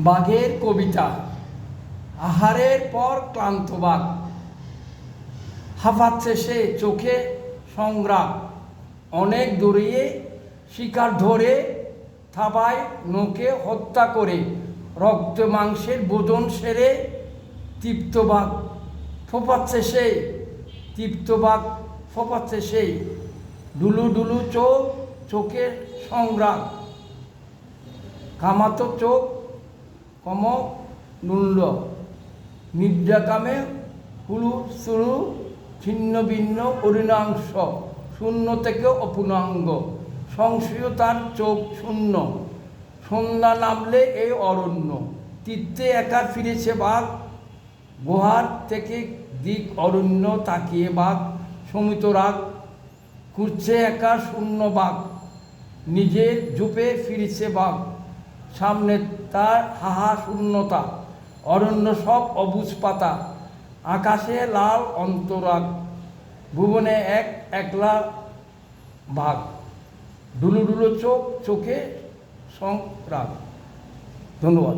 বাঘের কবিতা। আহারের পর ক্লান্ত বাঘ, হাঁপাচ্ছে সে, চোখে সংগ্রাম। অনেক দৌড়িয়ে শিকার ধরে, থাবায় নোকে হত্যা করে, রক্ত মাংসের ভোজন সেরে তৃপ্ত বাঘ ফোঁপাচ্ছে সেই, তৃপ্ত বাঘ ফোঁপাচ্ছে সেই। ডুলু ডুলু চোখ, চোখের সংগ্রাম। কামাতো চোখ কম নুল্ল, নিদ্রাকামে হুলু সুলু, ছিন্ন ভিন্ন অরিণাংশ, শূন্য থেকে অপূর্ণাঙ্গ। সংশয়তার চোখ শূন্য, সন্ধ্যা নামলে এই অরণ্য। তীর্থে একা ফিরেছে বাঘ, গুহার থেকে দিক অরণ্য তাকিয়ে বাঘ সমিত রাগ। খুঁজছে একা শূন্য বাঘ, নিজের ঝোপে ফিরেছে বাঘ। সামনে তার হাহা শূন্যতা, অরণ্য সব অবুঝ পাতা। আকাশে লাল অন্তরাগ, ভুবনে এক একলা বাঘ। ডুলু ডুলু চোখ, চোখে সংরাগ। ধন্যবাদ।